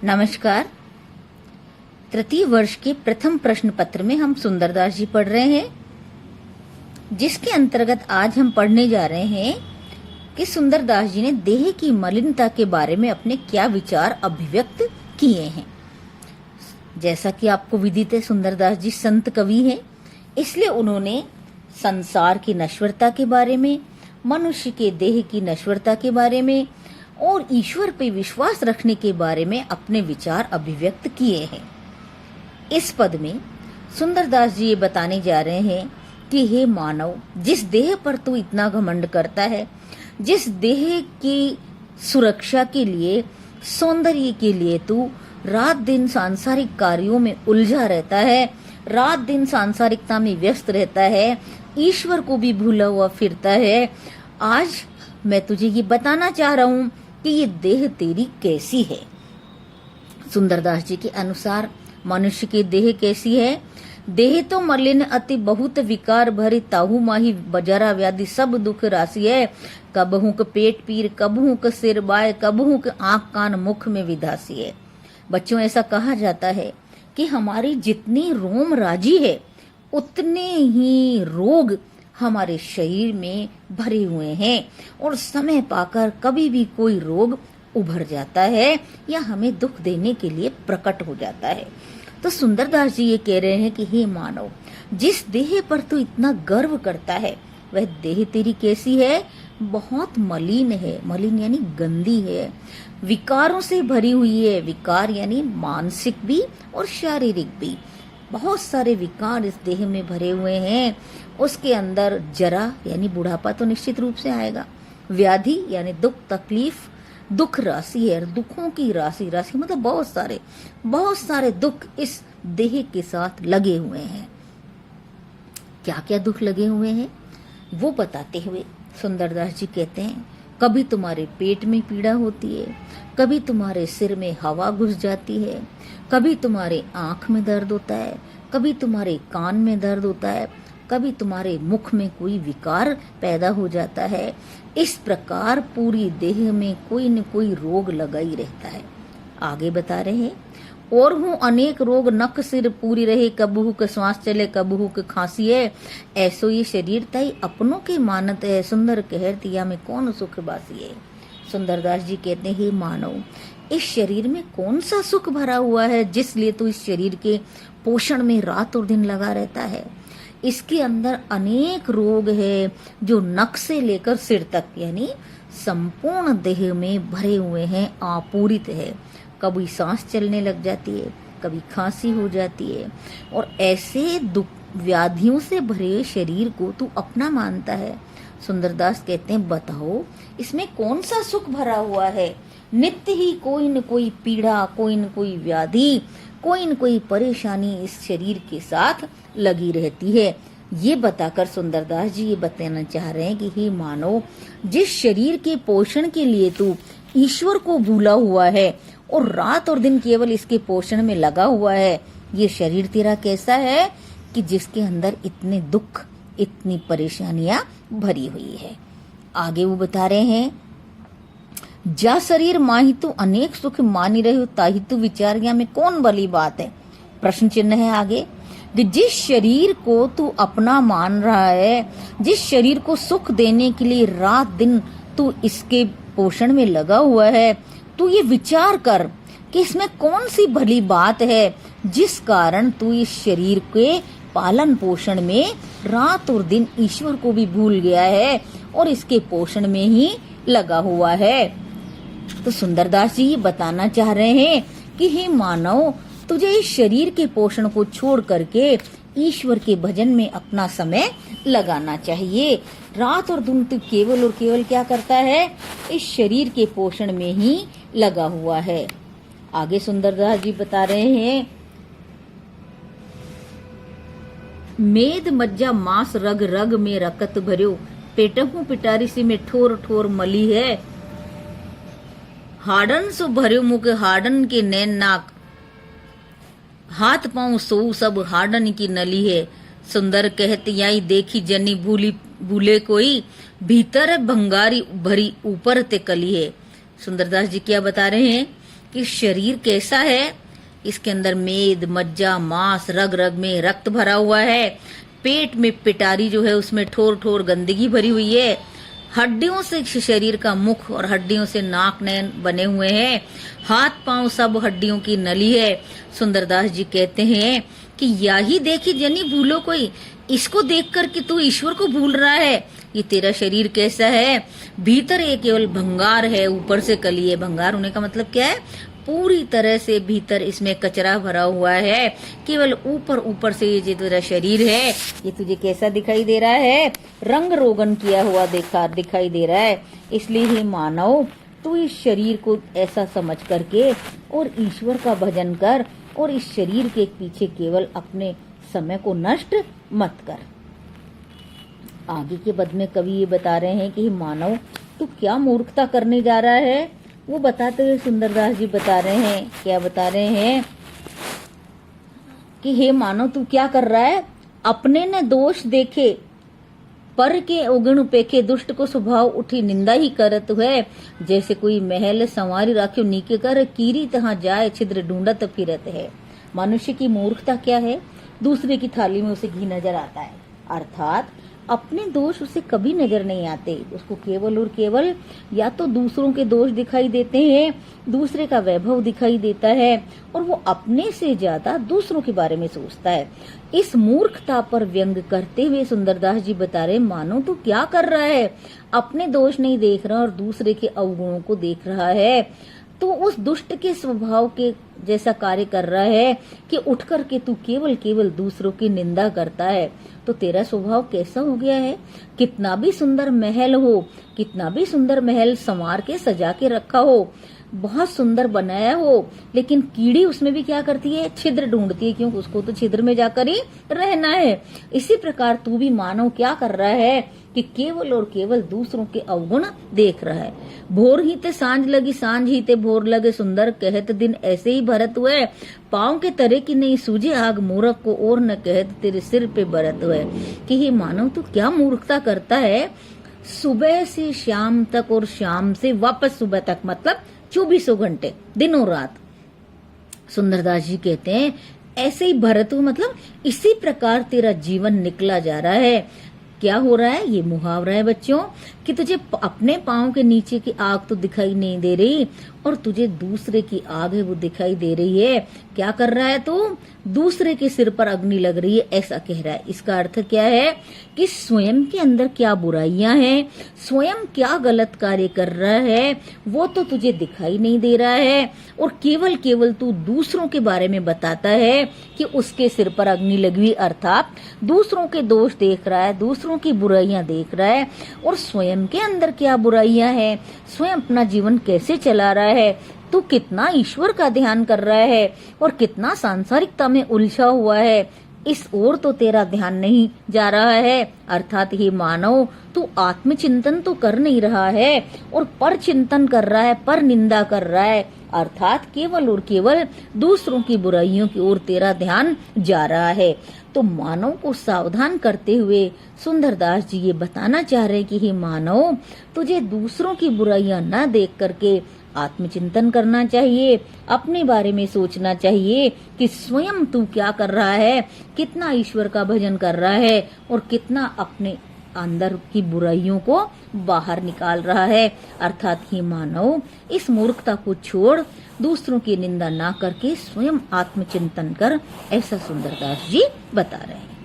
नमस्कार। तृतीय वर्ष के प्रथम प्रश्न पत्र में हम सुंदरदास जी पढ़ रहे हैं, जिसके अंतर्गत आज हम पढ़ने जा रहे हैं कि सुंदरदास जी ने देह की मलिनता के बारे में अपने क्या विचार अभिव्यक्त किए हैं। जैसा कि आपको विदित है, सुंदरदास जी संत कवि हैं, इसलिए उन्होंने संसार की नश्वरता के बारे में, मनुष्य के देह की नश्वरता के बारे में और ईश्वर पे विश्वास रखने के बारे में अपने विचार अभिव्यक्त किए हैं। इस पद में सुंदरदास जी ये बताने जा रहे हैं कि हे मानव, जिस देह पर तू इतना घमंड करता है, जिस देह की सुरक्षा के लिए, सौंदर्य के लिए तू रात दिन सांसारिक कार्यों में उलझा रहता है, रात दिन सांसारिकता में व्यस्त रहता है, ईश्वर को भी भूला हुआ फिरता है, आज मैं तुझे ये बताना चाह रहा हूं कि ये देह तेरी कैसी है। सुंदरदास जी के अनुसार मनुष्य की देह कैसी है? देह तो मलिन अति बहुत विकार भरी, ताहू माही बजरा व्याधि सब दुख राशि है। कबहू के पेट पीर, कबहू के सिर बाय, कबहू के आंख कान मुख में विधासी है। बच्चों, ऐसा कहा जाता है कि हमारी जितनी रोम राजी है उतने ही रोग हमारे शरीर में भरे हुए हैं और समय पाकर कभी भी कोई रोग उभर जाता है या हमें दुख देने के लिए प्रकट हो जाता है। तो सुंदरदास जी ये कह रहे हैं कि हे मानव, जिस देह पर तू इतना गर्व करता है वह देह तेरी कैसी है? बहुत मलिन है। मलिन यानी गंदी है, विकारों से भरी हुई है। विकार यानी मानसिक भी और शारीरिक भी। बहुत सारे विकार इस देह में भरे हुए हैं। उसके अंदर जरा यानी बुढ़ापा तो निश्चित रूप से आएगा, व्याधि यानी दुख तकलीफ, दुख राशि है, दुखों की राशि, राशि मतलब बहुत सारे दुख इस देह के साथ लगे हुए हैं। क्या क्या दुख लगे हुए हैं वो बताते हुए सुंदरदास जी कहते हैं, कभी तुम्हारे पेट में पीड़ा होती है, कभी तुम्हारे सिर में हवा घुस जाती है, कभी तुम्हारे आंख में दर्द होता है, कभी तुम्हारे कान में दर्द होता है, कभी तुम्हारे मुख में कोई विकार पैदा हो जाता है। इस प्रकार पूरी देह में कोई न कोई रोग लगा ही रहता है। आगे बता रहे हैं, और हूँ अनेक रोग नख सिर पूरी रहे, कबहू के श्वास चले, कबहू के खांसी है। ऐसो ये शरीर तई अपनों के मानत है, सुंदर कहर तिया में कौन सुख बासी है। सुंदरदास जी कहते हैं, मानव, इस शरीर में कौन सा सुख भरा हुआ है जिसलिए तू इस शरीर के पोषण में रात और दिन लगा रहता है। इसके अंदर अनेक रोग है जो नख से लेकर सिर तक यानी संपूर्ण देह में भरे हुए हैं, आपूरित है। कभी सांस चलने लग जाती है, कभी खांसी हो जाती है, और ऐसे दुख व्याधियों से भरे शरीर को तू अपना मानता है। सुंदरदास कहते हैं, बताओ इसमें कौन सा सुख भरा हुआ है? नित्य ही कोई न कोई पीड़ा, कोई न कोई व्याधि, कोई न कोई परेशानी इस शरीर के साथ लगी रहती है। ये बताकर सुंदरदास जी ये बताना चाह रहे हैं कि हे मानव, जिस शरीर के पोषण के लिए तू ईश्वर को भूला हुआ है और रात और दिन केवल इसके पोषण में लगा हुआ है, ये शरीर तेरा कैसा है कि जिसके अंदर इतने दुख, इतनी परेशानियां भरी हुई है। आगे वो बता रहे हैं, जा शरीर माही तू अनेक सुख मानी रहे हो, ताही तू विचार गया में कौन भली बात है। प्रश्न चिन्ह है आगे कि जिस शरीर को तू अपना मान रहा है, जिस शरीर को सुख देने के लिए रात दिन तू इसके पोषण में लगा हुआ है, तू ये विचार कर कि इसमें कौन सी भली बात है जिस कारण तू इस शरीर के पालन पोषण में रात और दिन ईश्वर को भी भूल गया है और इसके पोषण में ही लगा हुआ है। तो सुंदरदास जी ये बताना चाह रहे हैं कि हे मानव, तुझे इस शरीर के पोषण को छोड़ करके ईश्वर के भजन में अपना समय लगाना चाहिए। रात और दिन तू केवल और केवल क्या करता है? इस शरीर के पोषण में ही लगा हुआ है। आगे सुंदरदास जी बता रहे हैं, मेद मज्जा मांस रग रग में रकत भर्यो, पेटहू पिटारी सी में ठोर ठोर मली है। हाडन सो भर्यो मुख हाडन के नैन नाक, हाथ पांव सो सब हाडन की नली है। सुंदर कहत याई देखी जनी भूले कोई, भीतर भंगारी भरी ऊपर ते कली है। सुंदरदास जी क्या बता रहे हैं कि शरीर कैसा है। इसके अंदर मेद, मज्जा, मांस, रग रग में रक्त भरा हुआ है। पेट में पिटारी जो है उसमें ठोर ठोर गंदगी भरी हुई है। हड्डियों से शरीर का मुख और हड्डियों से नाक नैन बने हुए हैं। हाथ पांव सब हड्डियों की नली है। सुंदरदास जी कहते हैं कि यही देखी जनी भूलो कोई, इसको देख कर कि तू ईश्वर को भूल रहा है। ये तेरा शरीर कैसा है, भीतर ये केवल भंगार है, ऊपर से कली है। भंगार होने का मतलब क्या है, पूरी तरह से भीतर इसमें कचरा भरा हुआ है। केवल ऊपर ऊपर से ये जो तेरा शरीर है ये तुझे कैसा दिखाई दे रहा है, रंग रोगन किया हुआ दिखाई दे रहा है। इसलिए ही मानव तू इस शरीर को ऐसा समझ करके और ईश्वर का भजन कर और इस शरीर के पीछे केवल अपने समय को नष्ट मत कर। आगे के पद में कवि ये बता रहे हैं कि मानव तू क्या मूर्खता करने जा रहा है। वो बताते हुए सुंदरदास जी बता रहे हैं, क्या बता रहे हैं कि हे मानव तू क्या कर रहा है, अपने ने दोष देखे पर के अवगुण उपेखे, दुष्ट को स्वभाव उठी निंदा ही करत है। जैसे कोई महल संवारी राख्यो नीके कर, कीरी तहाँ जाए छिद्र ढूंढत फिरत है। मनुष्य की मूर्खता क्या है, दूसरे की थाली में उसे घी नजर आता है, अर्थात अपने दोष उसे कभी नजर नहीं आते। उसको केवल और केवल या तो दूसरों के दोष दिखाई देते हैं, दूसरे का वैभव दिखाई देता है, और वो अपने से ज्यादा दूसरों के बारे में सोचता है। इस मूर्खता पर व्यंग करते हुए सुंदरदास जी बता रहे, मानो तू क्या कर रहा है, अपने दोष नहीं देख रहा और दूसरे के अवगुणों को देख रहा है। तो उस दुष्ट के स्वभाव के जैसा कार्य कर रहा है कि उठ कर के तू केवल दूसरों की निंदा करता है। तो तेरा स्वभाव कैसा हो गया है, कितना भी सुंदर महल हो, कितना भी सुंदर महल संवार के सजा के रखा हो, बहुत सुंदर बनाया हो, लेकिन कीड़ी उसमें भी क्या करती है, छिद्र ढूंढती है, क्योंकि उसको तो छिद्र में जाकर ही रहना है। इसी प्रकार तू भी मानव क्या कर रहा है कि केवल और केवल दूसरों के अवगुण देख रहा है। भोर ही ते सांझ लगी, सांझ ही ते भोर लगे, सुंदर कहत दिन ऐसे ही भरत हुए। पाँव के तरे की नहीं सूझे आग, मूर्ख को और न कहत तेरे सिर पे बरत हुए। कि हे मानव तू क्या मूर्खता करता है, सुबह से शाम तक और शाम से वापस सुबह तक, मतलब 24 घंटे दिनों रात। सुंदरदास जी कहते हैं ऐसे ही भरत हो, मतलब इसी प्रकार तेरा जीवन निकला जा रहा है। क्या हो रहा है, ये मुहावरा है बच्चों, कि तुझे अपने पाँव के नीचे की आग तो दिखाई नहीं दे रही और तुझे दूसरे की आग है वो दिखाई दे रही है। क्या कर रहा है तू, दूसरे के सिर पर अग्नि लग रही है, ऐसा कह रहा है। इसका अर्थ क्या है कि स्वयं के अंदर क्या बुराइयां हैं, स्वयं क्या गलत कार्य कर रहा है, वो तो तुझे दिखाई नहीं दे रहा है, और केवल केवल तू दूसरों के बारे में बताता है कि उसके सिर पर अग्नि लगी हुई, अर्थात दूसरों के दोष देख रहा है, दूसरों की बुराइयां देख रहा है, और स्वयं के अंदर क्या बुराइयां हैं, स्वयं अपना जीवन कैसे चला रहा है, तू कितना ईश्वर का ध्यान कर रहा है और कितना सांसारिकता में उलझा हुआ है, इस ओर तो तेरा ध्यान नहीं जा रहा है। अर्थात ही मानव तू आत्मचिंतन तो कर नहीं रहा है और पर चिंतन कर रहा है, पर निंदा कर रहा है, अर्थात केवल और केवल दूसरों की बुराइयों की ओर तेरा ध्यान जा रहा है। तो मानव को सावधान करते हुए सुंदरदास जी ये बताना चाह रहे कि हे मानव, तुझे दूसरों की बुराइयां न देख करके आत्मचिंतन करना चाहिए, अपने बारे में सोचना चाहिए कि स्वयं तू क्या कर रहा है, कितना ईश्वर का भजन कर रहा है और कितना अपने अंदर की बुराइयों को बाहर निकाल रहा है। अर्थात ही मानव इस मूर्खता को छोड़, दूसरों की निंदा ना करके स्वयं आत्मचिंतन कर, ऐसा सुंदरदास जी बता रहे हैं।